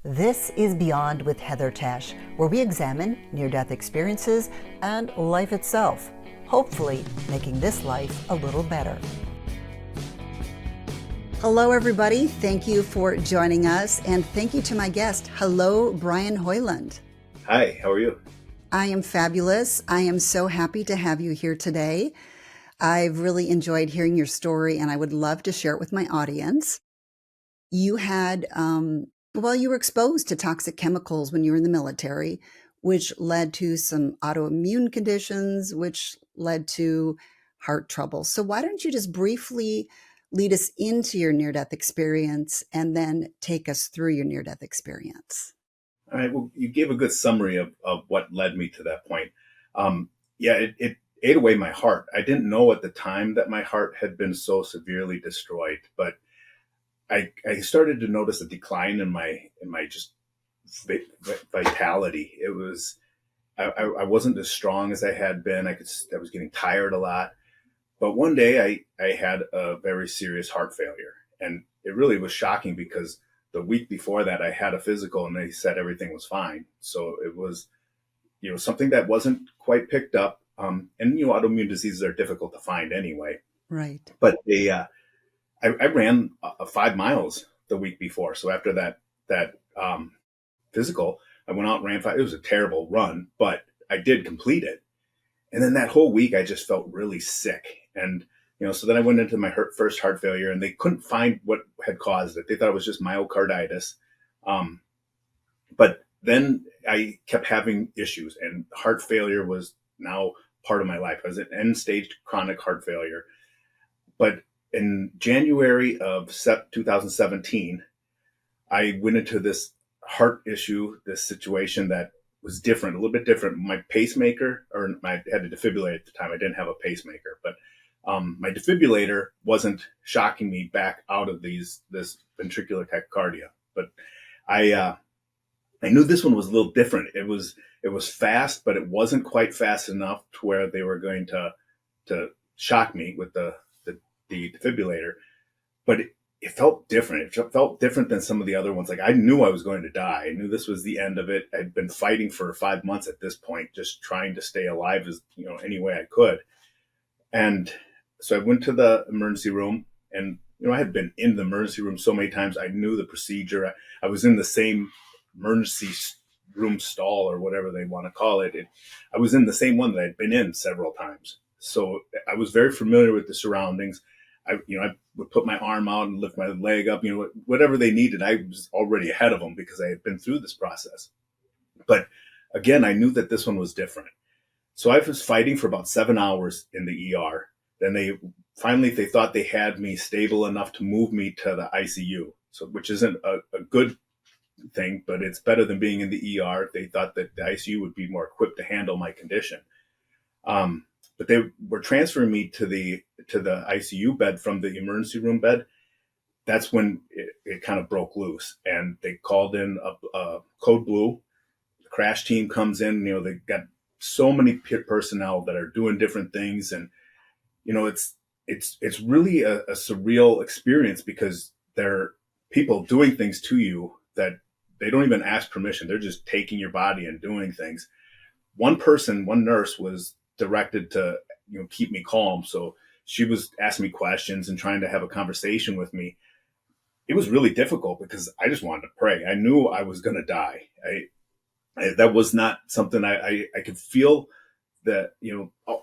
This is Beyond with Heather Tesch, where we examine near-death experiences and life itself, hopefully making this life a little better. Hello, everybody. Thank you for joining us, and thank you to my guest. Hello, Brian Hoyland. Hi, how are you? I am fabulous. I am so happy to have you here today. I've really enjoyed hearing your story, and I would love to share it with my audience. You had, you were exposed to toxic chemicals when you were in the military, which led to some autoimmune conditions, which led to heart trouble. So why don't you just briefly lead us into your near-death experience and then take us through your near-death experience? All right, well, you gave a good summary of what led me to that point. It ate away my heart. I didn't know at the time that my heart had been so severely destroyed, but I started to notice a decline in my just vitality. It was I wasn't as strong as I had been. I was getting tired a lot. But one day I had a very serious heart failure, and it really was shocking because the week before that I had a physical and they said everything was fine. So it was something that wasn't quite picked up. And autoimmune diseases are difficult to find anyway. Right. But I ran 5 miles the week before. So after that physical, I went out and ran 5. It was a terrible run, but I did complete it. And then that whole week, I just felt really sick. And, so then I went into my first heart failure, and they couldn't find what had caused it. They thought it was just myocarditis. But then I kept having issues, and heart failure was now part of my life. I was at end-stage chronic heart failure. But in January of 2017, I went into this heart issue, this situation that was different, a little bit different. My pacemaker, I had a defibrillator at the time. I didn't have a pacemaker, but my defibrillator wasn't shocking me back out of this ventricular tachycardia. But I knew this one was a little different. It was fast, but it wasn't quite fast enough to where they were going to shock me with the defibrillator. But it felt different. It felt different than some of the other ones. Like, I knew I was going to die. I knew this was the end of it. I'd been fighting for 5 months at this point, just trying to stay alive as any way I could. And so I went to the emergency room, and I had been in the emergency room so many times. I knew the procedure. I was in the same emergency room stall, or whatever they want to call it. I was in the same one that I'd been in several times. So I was very familiar with the surroundings. I would put my arm out and lift my leg up, whatever they needed. I was already ahead of them because I had been through this process. But again, I knew that this one was different. So I was fighting for about 7 hours in the ER. Then they thought they had me stable enough to move me to the ICU. So, which isn't a good thing, but it's better than being in the ER. They thought that the ICU would be more equipped to handle my condition. But they were transferring me to the ICU bed from the emergency room bed. That's when it kind of broke loose, and they called in a code blue. The crash team comes in. They got so many personnel that are doing different things, and it's really a surreal experience because they're people doing things to you that they don't even ask permission. They're just taking your body and doing things. One nurse was directed to keep me calm, so she was asking me questions and trying to have a conversation with me. It was really difficult because I just wanted to pray. I knew I was going to die. That was not something I could feel. That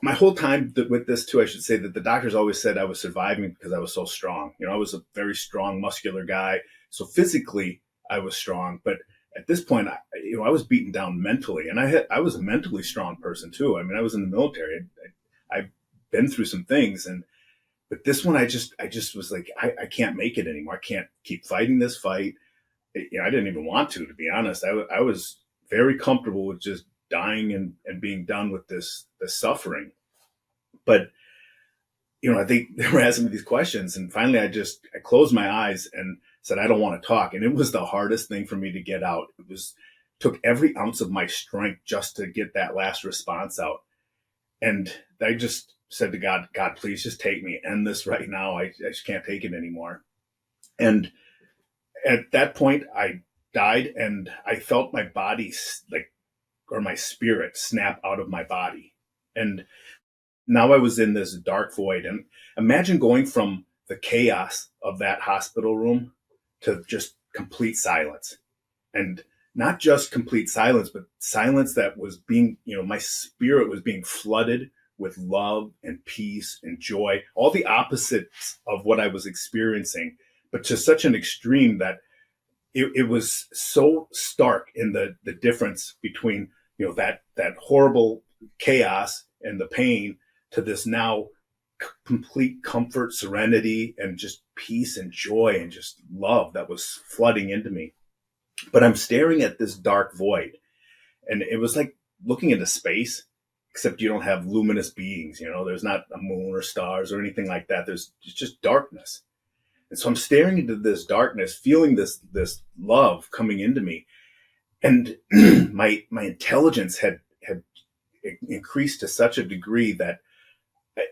my whole time with this too, I should say that the doctors always said I was surviving because I was so strong. I was a very strong, muscular guy, so physically I was strong, but at this point, I was beaten down mentally, and I was a mentally strong person too. I mean, I was in the military. I've been through some things, but this one, I just was like, I can't make it anymore. I can't keep fighting this fight. I didn't even want to be honest. I was very comfortable with just dying and being done with this suffering. But I think they were asking me these questions, and finally I closed my eyes and said, I don't want to talk. And it was the hardest thing for me to get out. Took every ounce of my strength just to get that last response out. And I just said to God, please just take me, end this right now. I just can't take it anymore. And at that point, I died, and I felt my body like, or my spirit snap out of my body. And now I was in this dark void. And imagine going from the chaos of that hospital room to just complete silence. And not just complete silence, but silence that was being, my spirit was being flooded with love and peace and joy, all the opposites of what I was experiencing, but to such an extreme that it was so stark in the difference between, that horrible chaos and the pain to this now complete comfort, serenity, and just peace and joy and just love that was flooding into me. But I'm staring at this dark void, and it was like looking into space, except you don't have luminous beings. There's not a moon or stars or anything like that. There's just darkness. And so I'm staring into this darkness, feeling this love coming into me. And my intelligence had increased to such a degree that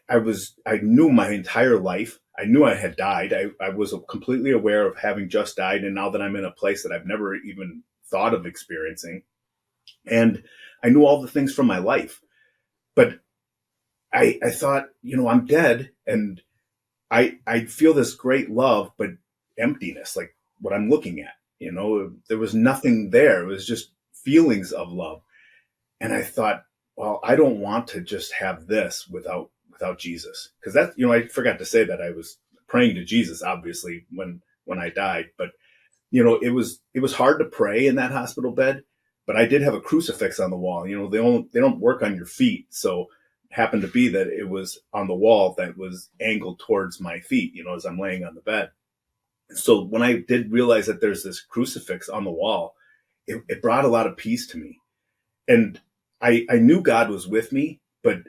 I knew my entire life. I knew I had died. I was completely aware of having just died. And now that I'm in a place that I've never even thought of experiencing. And I knew all the things from my life. But I thought, I'm dead, and I feel this great love, but emptiness, like what I'm looking at. There was nothing there. It was just feelings of love. And I thought, well, I don't want to just have this without Jesus. Because that, I forgot to say that I was praying to Jesus, obviously, when I died. But, it was hard to pray in that hospital bed. But I did have a crucifix on the wall. They don't work on your feet. So it happened to be that it was on the wall that was angled towards my feet, as I'm laying on the bed. So when I did realize that there's this crucifix on the wall, it brought a lot of peace to me. And I knew God was with me, but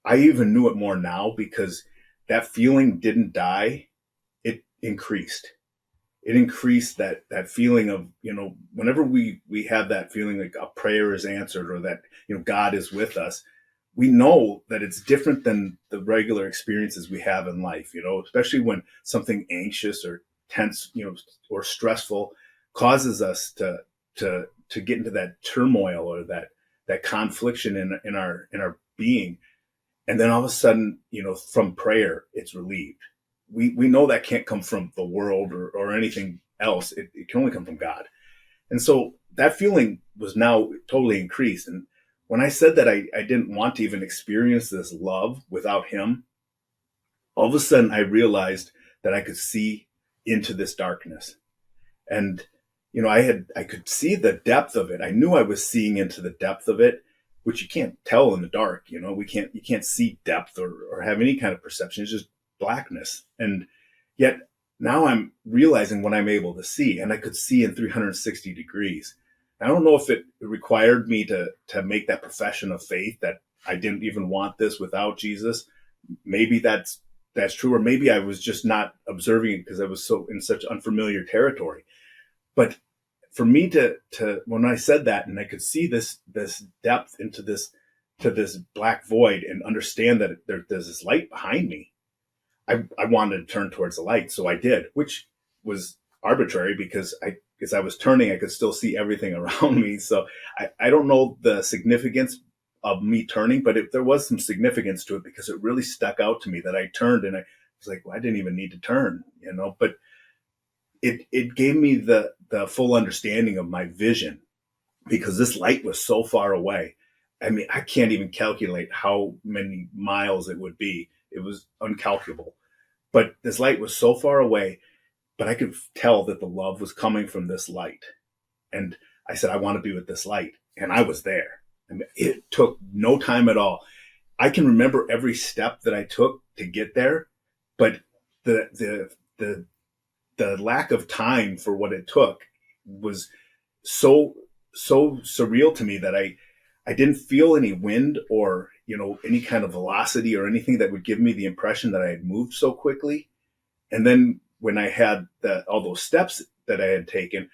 I even knew it more now because that feeling didn't die. It increased. It increased that feeling of, whenever we have that feeling like a prayer is answered or that, God is with us, we know that it's different than the regular experiences we have in life, especially when something anxious or tense, or stressful causes us to get into that turmoil or that confliction in our being. And then all of a sudden, from prayer, it's relieved. We know that can't come from the world or anything else. It can only come from God. And so that feeling was now totally increased. And when I said that I didn't want to even experience this love without him, all of a sudden I realized that I could see into this darkness. And, I could see the depth of it. I knew I was seeing into the depth of it, which you can't tell in the dark. You can't see depth or have any kind of perception. It's just blackness. And yet now I'm realizing what I'm able to see, and I could see in 360 degrees. I don't know if it required me to make that profession of faith that I didn't even want this without Jesus. Maybe that's true, or maybe I was just not observing it because I was so in such unfamiliar territory. But for me to when I said that, and I could see this depth into this black void and understand that there's this light behind me, I wanted to turn towards the light. So I did, which was arbitrary because as I was turning, I could still see everything around me. So I don't know the significance of me turning, but there was some significance to it because it really stuck out to me that I turned, and I was like, well, I didn't even need to turn, but it gave me the full understanding of my vision because this light was so far away. I mean, I can't even calculate how many miles it would be. It was uncalculable. But this light was so far away, but I could tell that the love was coming from this light. And I said, I want to be with this light. And I was there. I mean, it took no time at all. I can remember every step that I took to get there, but the lack of time for what it took was so surreal to me that I didn't feel any wind or, any kind of velocity or anything that would give me the impression that I had moved so quickly. And then when I had all those steps that I had taken,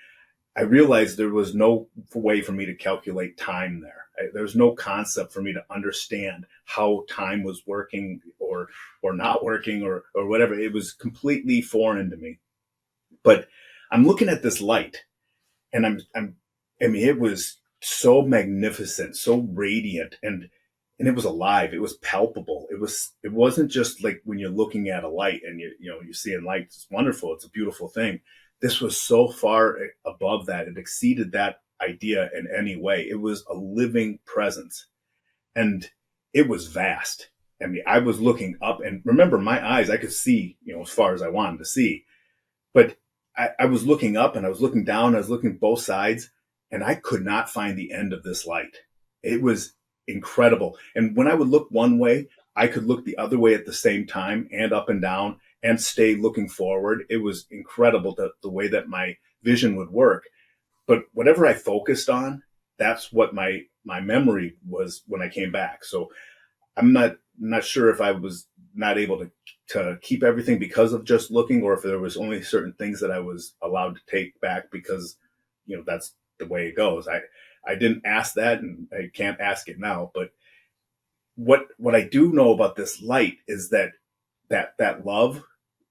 I realized there was no way for me to calculate time there. There was no concept for me to understand how time was working or not working or whatever. It was completely foreign to me. But I'm looking at this light, And I mean, it was so magnificent, so radiant, and it was alive. It was palpable. It wasn't just like when you're looking at a light and you're seeing light. It's wonderful. It's a beautiful thing. This was so far above that. It exceeded that idea in any way. It was a living presence, and it was vast. I mean, I was looking up, and remember, my eyes, I could see, as far as I wanted to see, but I was looking up and I was looking down. I was looking both sides, and I could not find the end of this light. It was incredible. And when I would look one way, I could look the other way at the same time, and up and down, and stay looking forward. It was incredible, the way that my vision would work. But whatever I focused on, that's what my memory was when I came back. So I'm not sure if I was not able to keep everything because of just looking, or if there was only certain things that I was allowed to take back because, that's the way it goes. I didn't ask that, and I can't ask it now. But what I do know about this light is that love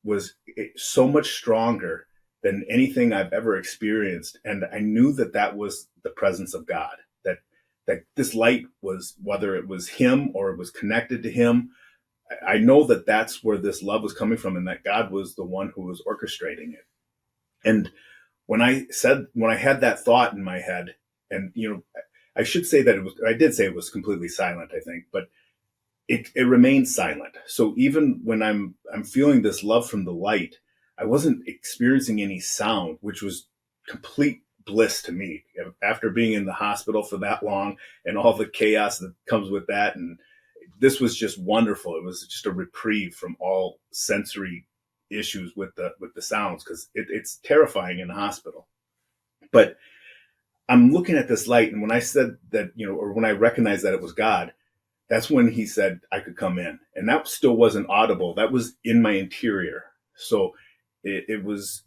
was so much stronger than anything I've ever experienced. And I knew that was the presence of God, that this light was, whether it was him or it was connected to him. I know that that's where this love was coming from, and that God was the one who was orchestrating it. And when I had that thought in my head, and, I should say that I did say it was completely silent, I think, but it remained silent. So even when I'm feeling this love from the light, I wasn't experiencing any sound, which was complete bliss to me after being in the hospital for that long and all the chaos that comes with that. And this was just wonderful. It was just a reprieve from all sensory issues with the sounds, because it's terrifying in the hospital. But I'm looking at this light, and when I said that, or when I recognized that it was God, that's when he said I could come in. And that still wasn't audible. That was in my interior. So it was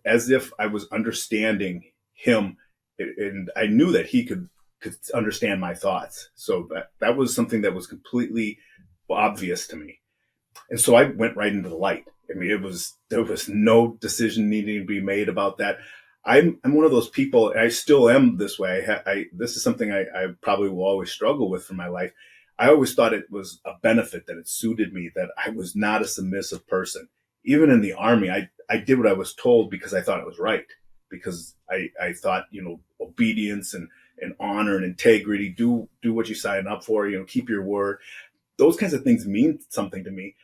as if I was understanding him, and I knew that he could understand my thoughts. So that was something that was completely obvious to me. And so I went right into the light. I mean, there was no decision needing to be made about that. I'm one of those people, and I still am this way. This is something I probably will always struggle with for my life. I always thought it was a benefit, that it suited me, that I was not a submissive person. Even in the Army, I did what I was told because I thought it was right. Because I thought, obedience and honor and integrity, do what you sign up for, keep your word. Those kinds of things mean something to me.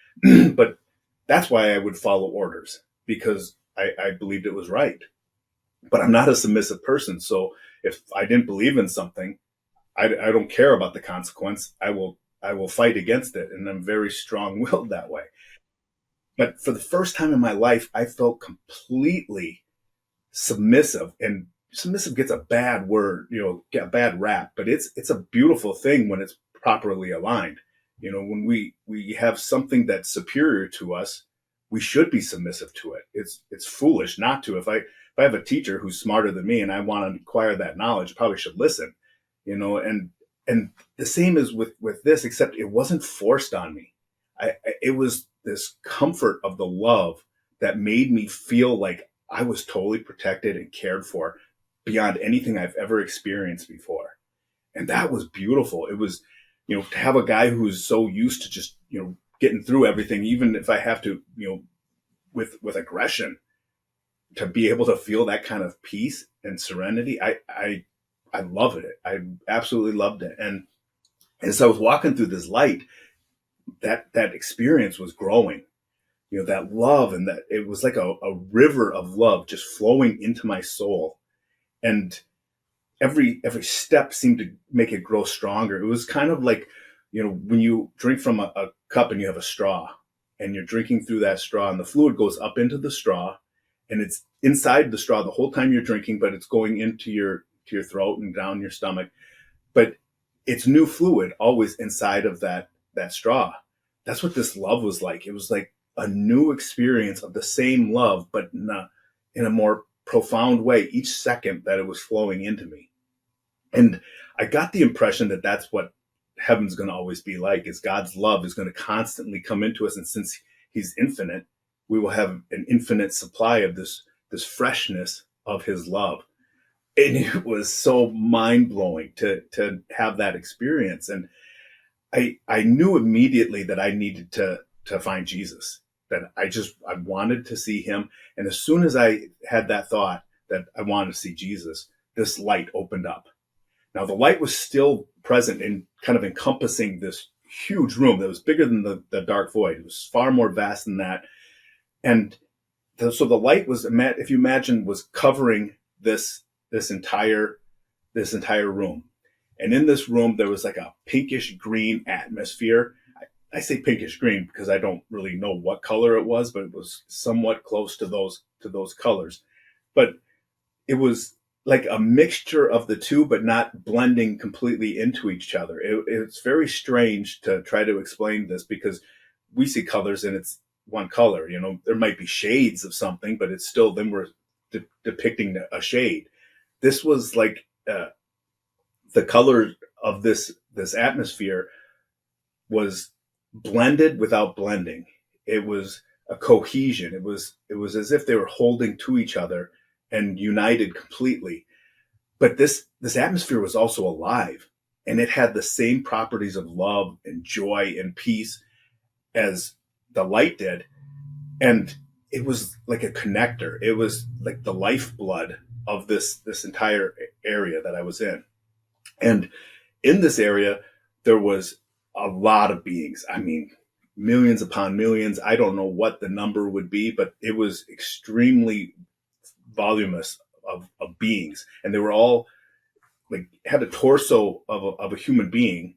But that's why I would follow orders, because I believed it was right. But I'm not a submissive person. So if I didn't believe in something, I don't care about the consequence. I will fight against it. And I'm very strong-willed that way. But for the first time in my life, I felt completely submissive. And submissive gets a bad word, get a bad rap, but it's a beautiful thing when it's properly aligned. When we have something that's superior to us, we should be submissive to it. It's foolish not to. If I have a teacher who's smarter than me and I want to acquire that knowledge, I probably should listen. And the same is with this, except it wasn't forced on me. It was this comfort of the love that made me feel like I was totally protected and cared for beyond anything I've ever experienced before. And that was beautiful. It was, to have a guy who's so used to just, getting through everything, even if I have to, with aggression, to be able to feel that kind of peace and serenity. I loved it. I absolutely loved it. And as I was walking through this light, that experience was growing. That love, and that it was like a river of love just flowing into my soul. And every step seemed to make it grow stronger. It was kind of like, when you drink from a cup and you have a straw, and you're drinking through that straw, and the fluid goes up into the straw, and it's inside the straw the whole time you're drinking, but it's going into your throat and down your stomach. But it's new fluid always inside of that straw. That's what this love was like. It was like a new experience of the same love, but in a more profound way each second that it was flowing into me. And I got the impression that that's what heaven's going to always be like, is God's love is going to constantly come into us. And since he's infinite, we will have an infinite supply of this freshness of his love. And it was so mind blowing to have that experience. And I knew immediately that I needed to find Jesus, that I wanted to see him. And as soon as I had that thought that I wanted to see Jesus, this light opened up. Now the light was still present and kind of encompassing this huge room that was bigger than the dark void. It was far more vast than that. And so the light was, if you imagine, was covering this entire room. And in this room, there was like a pinkish green atmosphere. I say pinkish green because I don't really know what color it was, but it was somewhat close to those colors. But it was like a mixture of the two, but not blending completely into each other. It's very strange to try to explain this because we see colors and it's one color. You know, there might be shades of something, but it's still, then we're depicting a shade. This was like the color of this atmosphere was blended without blending. It was a cohesion. It was as if they were holding to each other and united completely. But this atmosphere was also alive, and it had the same properties of love and joy and peace as the light did. And it was like a connector. It was like the lifeblood of this entire area that I was in. And in this area, there was a lot of beings. I mean, millions upon millions. I don't know what the number would be, but it was extremely voluminous of beings. And they were all like, had a torso of a human being,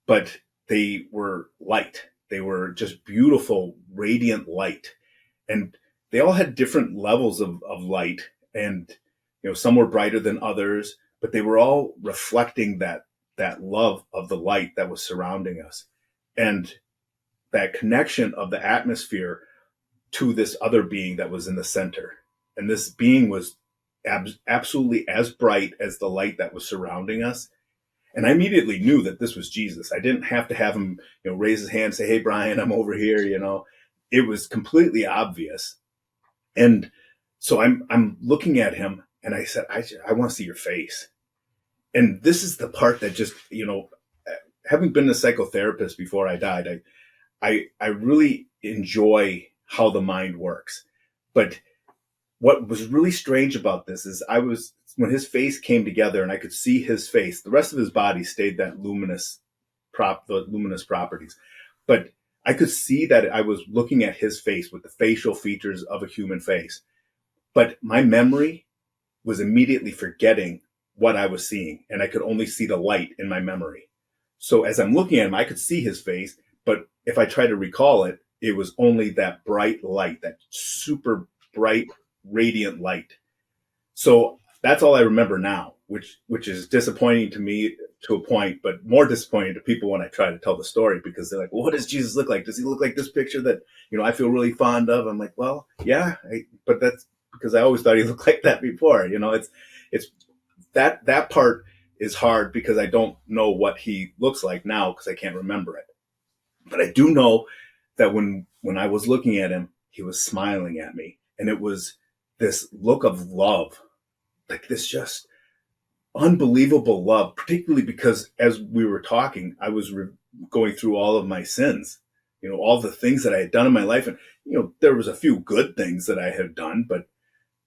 but they were light. They were just beautiful, radiant light. And they all had different levels of light. And, you know, some were brighter than others, but they were all reflecting that love of the light that was surrounding us. And that connection of the atmosphere to this other being that was in the center. And this being was absolutely as bright as the light that was surrounding us. And I immediately knew that this was Jesus. I didn't have to have him, you know, raise his hand and say, "Hey, Brian, I'm over here." You know, it was completely obvious. And so I'm looking at him and I said, I want to see your face. And this is the part that just, you know, having been a psychotherapist before I died, I really enjoy how the mind works. But what was really strange about this is when his face came together and I could see his face, the rest of his body stayed that the luminous properties. But I could see that I was looking at his face with the facial features of a human face. But my memory was immediately forgetting what I was seeing, and I could only see the light in my memory. So as I'm looking at him, I could see his face, but if I try to recall it, it was only that bright light, that super bright, radiant light. So that's all I remember now, which is disappointing to me to a point, but more disappointing to people when I try to tell the story, because they're like, "Well, what does Jesus look like? Does he look like this picture that, you know, I feel really fond of?" I'm like, "Well, yeah, but that's because I always thought he looked like that before." You know, it's that part is hard because I don't know what he looks like now because I can't remember it. But I do know that when I was looking at him, he was smiling at me, and it was this look of love, like this just unbelievable love, particularly because as we were talking, I was going through all of my sins, you know, all the things that I had done in my life. And, you know, there was a few good things that I had done, but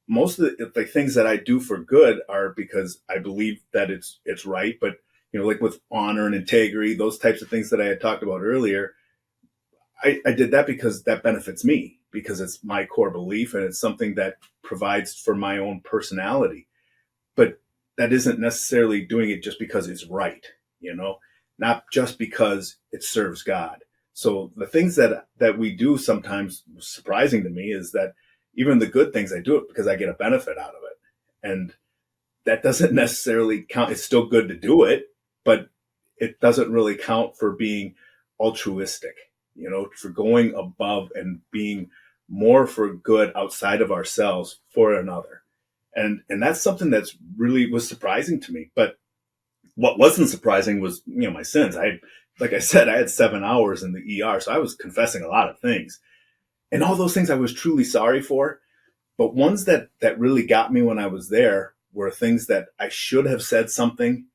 most of the things that I do for good are because I believe that it's right. But, you know, like with honor and integrity, those types of things that I had talked about earlier, I did that because that benefits me, because it's my core belief and it's something that provides for my own personality. But that isn't necessarily doing it just because it's right, you know, not just because it serves God. So the things that we do sometimes, surprising to me, is that even the good things, I do it because I get a benefit out of it. And that doesn't necessarily count. It's still good to do it, but it doesn't really count for being altruistic, you know, for going above and being more for good outside of ourselves for another. And that's something that's really was surprising to me. But what wasn't surprising was, you know, my sins. Like I said, I had 7 hours in the ER, so I was confessing a lot of things. And all those things I was truly sorry for. But ones that really got me when I was there were things that I should have said something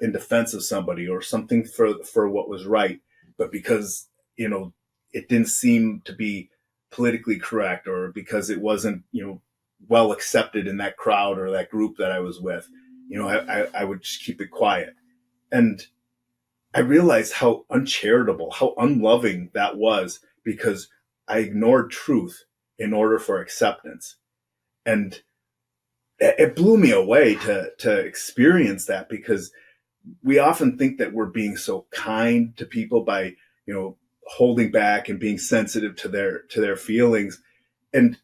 in defense of somebody or something for what was right, but because it didn't seem to be politically correct, or because it wasn't well accepted in that crowd or that group that I was with, I would just keep it quiet. And I realized how uncharitable, how unloving that was, because I ignored truth in order for acceptance. And it blew me away to experience that, because we often think that we're being so kind to people by, holding back and being sensitive to their feelings. And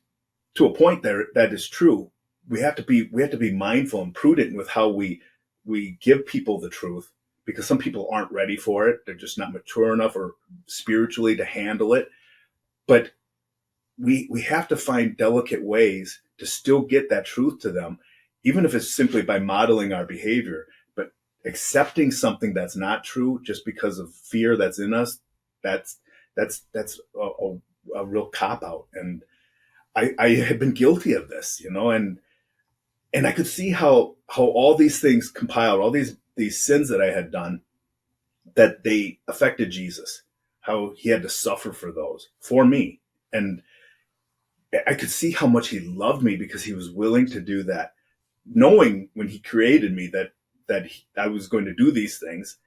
to a point there, that is true. We have to be mindful and prudent with how we give people the truth, because some people aren't ready for it. They're just not mature enough or spiritually to handle it. But we have to find delicate ways to still get that truth to them, even if it's simply by modeling our behavior. But accepting something that's not true just because of fear that's in us, that's a real cop out. And I had been guilty of this, and I could see how all these things compiled, all these sins that I had done, that they affected Jesus, how he had to suffer for those for me. And I could see how much he loved me because he was willing to do that, knowing when he created me that I was going to do these things,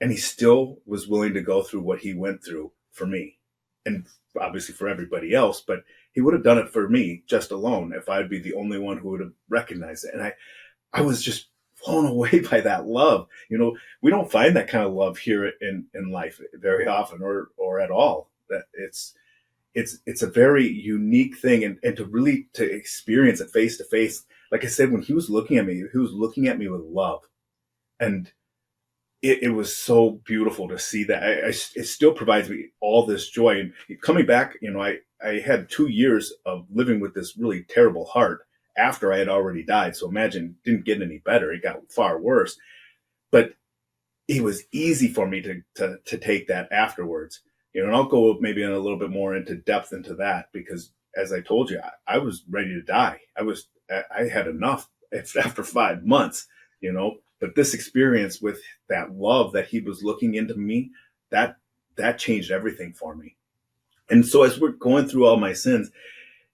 and he still was willing to go through what he went through for me, and obviously for everybody else. But he would have done it for me just alone if I'd be the only one who would have recognized it. And I was just blown away by that love. We don't find that kind of love here in life very often, or at all. That it's a very unique thing, and to experience it face to face. Like I said, when he was looking at me with love, and it was so beautiful to see that. It still provides me all this joy. And coming back, I had 2 years of living with this really terrible heart after I had already died. So imagine, it didn't get any better. It got far worse. But it was easy for me to take that afterwards. And I'll go maybe in a little bit more into depth into that, because as I told you, I was ready to die. I had enough after 5 months, but this experience with that love that he was looking into me, that changed everything for me. And so as we're going through all my sins,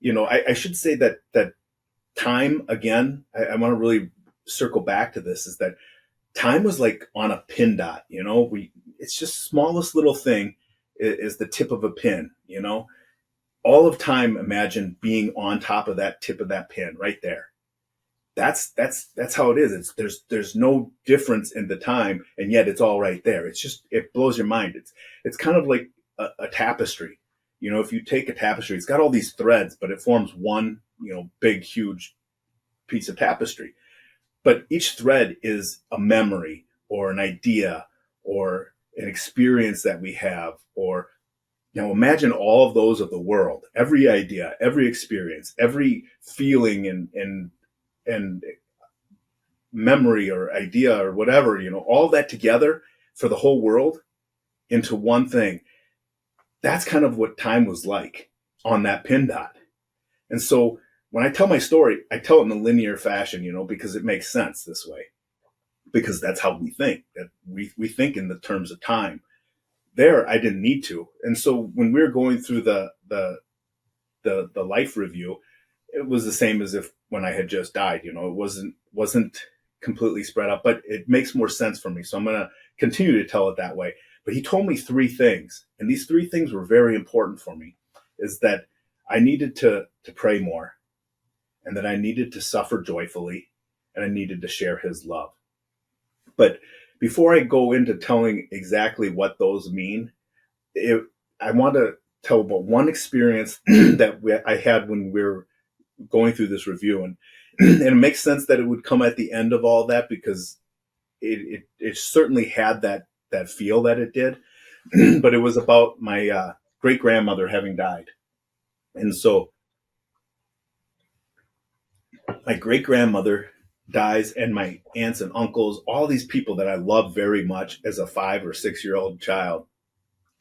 I should say that time, again, I want to really circle back to this, is that time was like on a pin dot. It's just smallest little thing is the tip of a pin. All of time, imagine being on top of that tip of that pin right there. That's how it is. There's no difference in the time, and yet it's all right there. It blows your mind. It's kind of like a tapestry. If you take a tapestry, it's got all these threads, but it forms one, big, huge piece of tapestry. But each thread is a memory or an idea or an experience that we have, or, imagine all of those of the world, every idea, every experience, every feeling and memory or idea or whatever, all that together for the whole world into one thing. That's kind of what time was like on that pin dot. And so when I tell my story, I tell it in a linear fashion, because it makes sense this way, because that's how we think, that we think in the terms of time. There, I didn't need to. And so when we were going through the life review, it was the same as if when I had just died. It wasn't completely spread out, but it makes more sense for me. So I'm going to continue to tell it that way. But he told me 3 things, and these 3 things were very important for me, is that I needed to pray more, and that I needed to suffer joyfully, and I needed to share his love. But before I go into telling exactly what those mean, I want to tell about one experience that I had when we were going through this review. And it makes sense that it would come at the end of all that, because it certainly had that feel that it did. But it was about my great-grandmother having died. And so my great-grandmother dies, and my aunts and uncles, all these people that I loved very much as a 5 or 6-year-old child,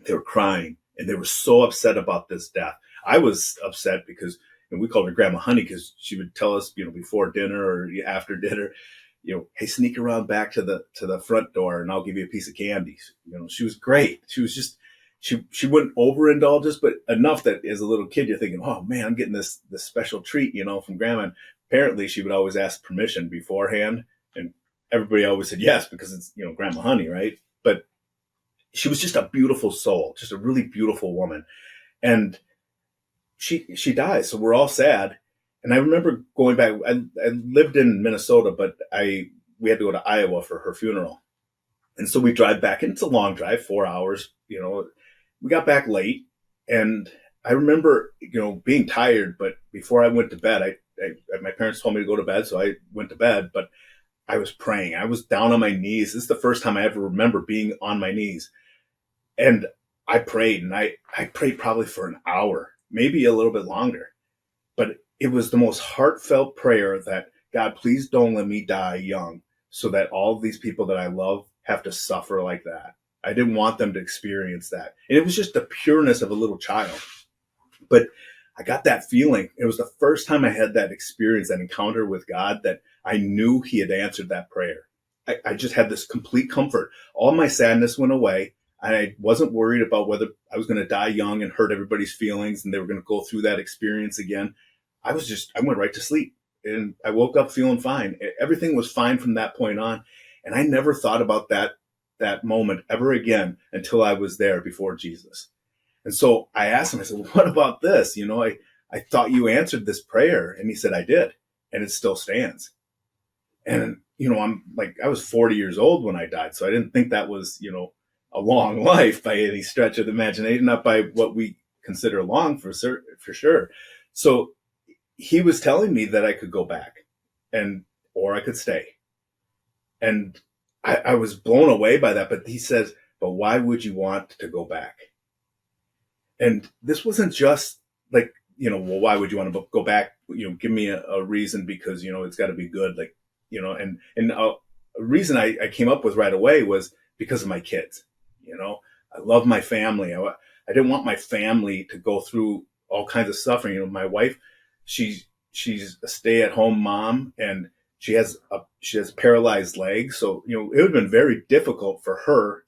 they were crying, and they were so upset about this death. I was upset because And we called her Grandma Honey because she would tell us, before dinner or after dinner, hey, sneak around back to the front door and I'll give you a piece of candy. She was great. She was just, she wouldn't overindulge us, but enough that as a little kid, you're thinking, oh man, I'm getting this special treat, from Grandma. And apparently she would always ask permission beforehand, and everybody always said yes, because it's, Grandma Honey, right? But she was just a beautiful soul, just a really beautiful woman. And she died. So we're all sad. And I remember going back, I lived in Minnesota, but we had to go to Iowa for her funeral. And so we drive back, and it's a long drive, 4 hours, we got back late. And I remember, being tired, but before I went to bed, my parents told me to go to bed. So I went to bed, but I was praying. I was down on my knees. This is the first time I ever remember being on my knees. And I prayed, and I prayed probably for an hour, maybe a little bit longer. But it was the most heartfelt prayer that, God, please don't let me die young so that all these people that I love have to suffer like that. I didn't want them to experience that. And it was just the pureness of a little child. But I got that feeling. It was the first time I had that experience, that encounter with God, that I knew he had answered that prayer. I just had this complete comfort. All my sadness went away. I wasn't worried about whether I was going to die young and hurt everybody's feelings and they were going to go through that experience again. I went right to sleep, and I woke up feeling fine. Everything was fine from that point on. And I never thought about that moment ever again until I was there before Jesus. And so I asked him, I said, well, what about this? I thought you answered this prayer. And he said, I did. And it still stands. And, I was 40 years old when I died. So I didn't think that was, a long life by any stretch of the imagination, not by what we consider long for sure. So he was telling me that I could go back or I could stay. And I was blown away by that. But he says, but why would you want to go back? And this wasn't just like, well, why would you want to go back? Give me a reason, because, it's got to be good. Like, and a reason I came up with right away was because of my kids. I love my family. I didn't want my family to go through all kinds of suffering. My wife, she's a stay-at-home mom, and she has a paralyzed leg. So, it would have been very difficult for her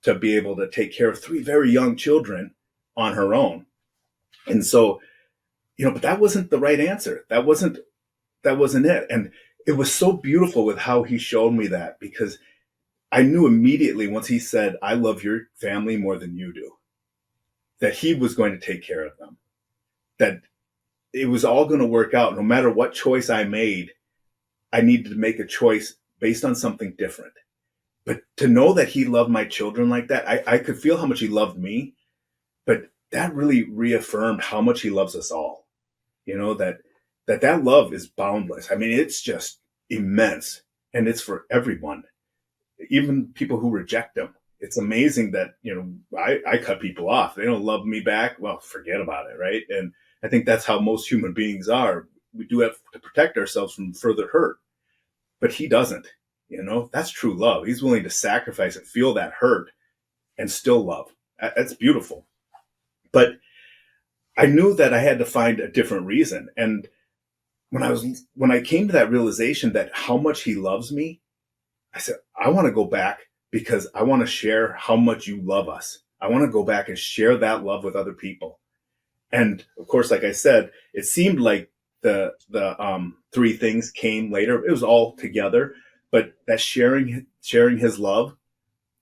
to be able to take care of 3 very young children on her own. And so, but that wasn't the right answer. That wasn't it. And it was so beautiful with how he showed me that, because I knew immediately once he said, I love your family more than you do, that he was going to take care of them, that it was all going to work out. No matter what choice I made, I needed to make a choice based on something different. But to know that he loved my children like that, I could feel how much he loved me, but that really reaffirmed how much he loves us all. That love is boundless. I mean, it's just immense, and it's for everyone, even people who reject him. It's amazing that, I cut people off. They don't love me back. Well, forget about it. Right. And I think that's how most human beings are. We do have to protect ourselves from further hurt, but he doesn't. That's true love. He's willing to sacrifice and feel that hurt and still love. That's beautiful. But I knew that I had to find a different reason. And when I came to that realization that how much he loves me, I said, I want to go back because I want to share how much you love us. I want to go back and share that love with other people. And of course, like I said, it seemed like the 3 things came later. It was all together, but that sharing his love,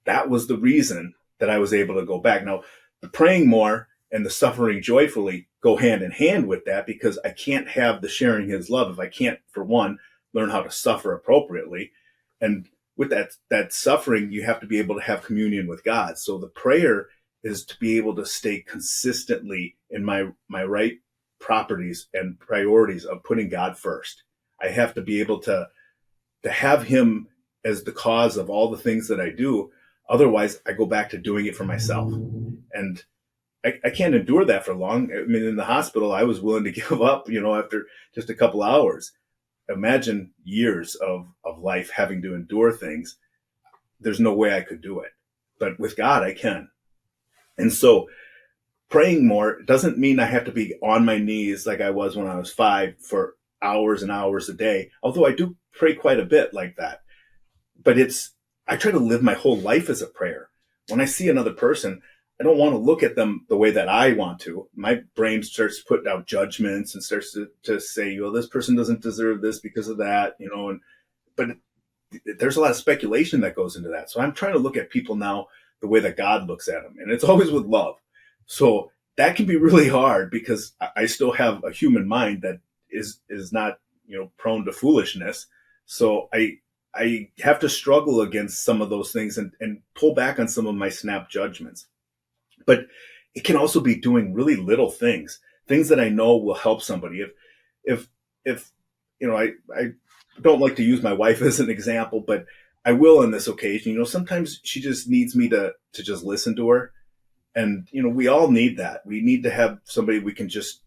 that was the reason that I was able to go back. Now, the praying more and the suffering joyfully go hand in hand with that, because I can't have the sharing his love if I can't, for one, learn how to suffer appropriately. And with that suffering, you have to be able to have communion with God. So the prayer is to be able to stay consistently in my right properties and priorities of putting God first. I have to be able to have him as the cause of all the things that I do. Otherwise, I go back to doing it for myself. And I can't endure that for long. I mean, in the hospital, I was willing to give up, after just a couple hours. Imagine years of life having to endure things. There's no way I could do it. But with God, I can. And so praying more doesn't mean I have to be on my knees like I was when I was 5 for hours and hours a day, although I do pray quite a bit like that. But I try to live my whole life as a prayer. When I see another person, I don't want to look at them the way that I want to. My brain starts to put out judgments and starts to say, well, this person doesn't deserve this because of that, but there's a lot of speculation that goes into that. So I'm trying to look at people now the way that God looks at them, and it's always with love. So that can be really hard because I still have a human mind that is not, prone to foolishness. So I have to struggle against some of those things and pull back on some of my snap judgments. But it can also be doing really little things that I know will help somebody. If I don't like to use my wife as an example, but I will on this occasion. Sometimes she just needs me to just listen to her. And, we all need that. We need to have somebody we can just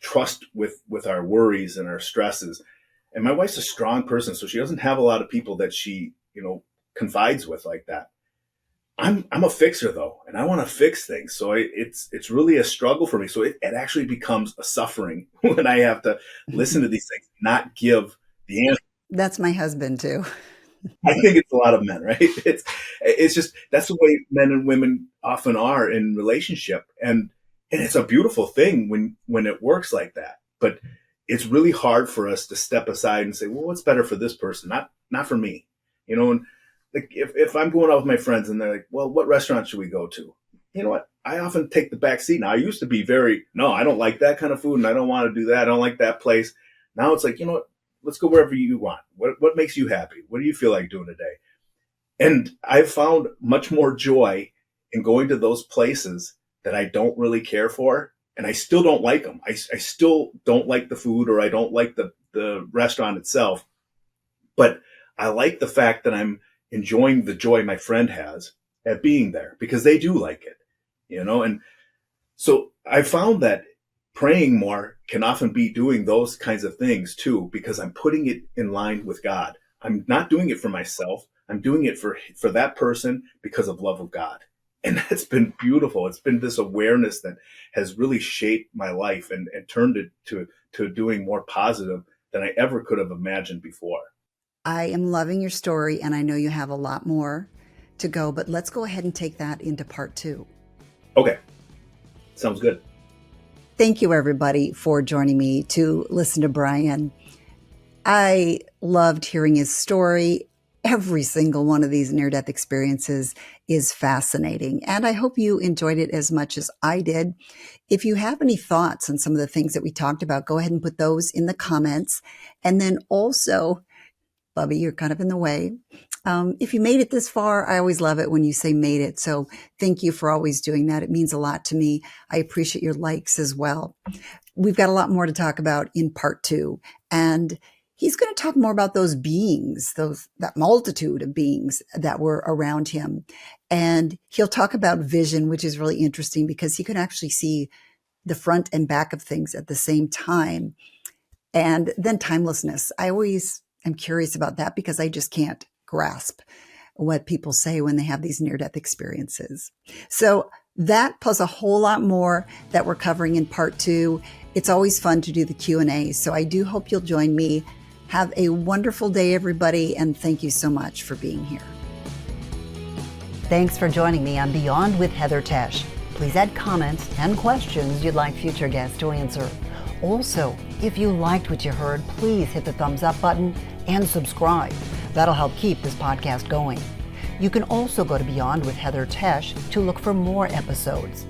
trust with our worries and our stresses. And my wife's a strong person, so she doesn't have a lot of people that she, confides with like that. I'm a fixer though, and I want to fix things. So it's really a struggle for me. So it actually becomes a suffering when I have to listen to these things, not give the answer. That's my husband too. I think it's a lot of men, right? It's just, that's the way men and women often are in relationship. And it's a beautiful thing when it works like that. But it's really hard for us to step aside and say, well, what's better for this person? Not for me, and like if I'm going out with my friends and they're like, well, what restaurant should we go to? You know what? I often take the back seat. Now I used to be no, I don't like that kind of food and I don't want to do that. I don't like that place. Now it's like, what? Let's go wherever you want. What makes you happy? What do you feel like doing today? And I've found much more joy in going to those places that I don't really care for. And I still don't like them. I still don't like the food, or I don't like the restaurant itself. But I like the fact that I'm enjoying the joy my friend has at being there because they do like it, And so I found that praying more can often be doing those kinds of things too, because I'm putting it in line with God. I'm not doing it for myself. I'm doing it for that person because of love of God. And that's been beautiful. It's been this awareness that has really shaped my life and turned it to doing more positive than I ever could have imagined before. I am loving your story, and I know you have a lot more to go, but let's go ahead and take that into part 2. Okay. Sounds good. Thank you, everybody, for joining me to listen to Brian. I loved hearing his story. Every single one of these near-death experiences is fascinating, and I hope you enjoyed it as much as I did. If you have any thoughts on some of the things that we talked about, go ahead and put those in the comments. And then also, Bubby, you're kind of in the way. If you made it this far, I always love it when you say made it. So thank you for always doing that. It means a lot to me. I appreciate your likes as well. We've got a lot more to talk about in part 2. And he's going to talk more about those beings, that multitude of beings that were around him. And he'll talk about vision, which is really interesting because he can actually see the front and back of things at the same time. And then timelessness. I always am curious about that because I just can't grasp what people say when they have these near-death experiences. So that plus a whole lot more that we're covering in part 2. It's always fun to do the Q&A. So I do hope you'll join me. Have a wonderful day, everybody, and thank you so much for being here. Thanks for joining me on Beyond with Heather Tesch. Please add comments and questions you'd like future guests to answer. Also, if you liked what you heard, please hit the thumbs up button and subscribe. That'll help keep this podcast going. You can also go to Beyond with Heather Tesch to look for more episodes.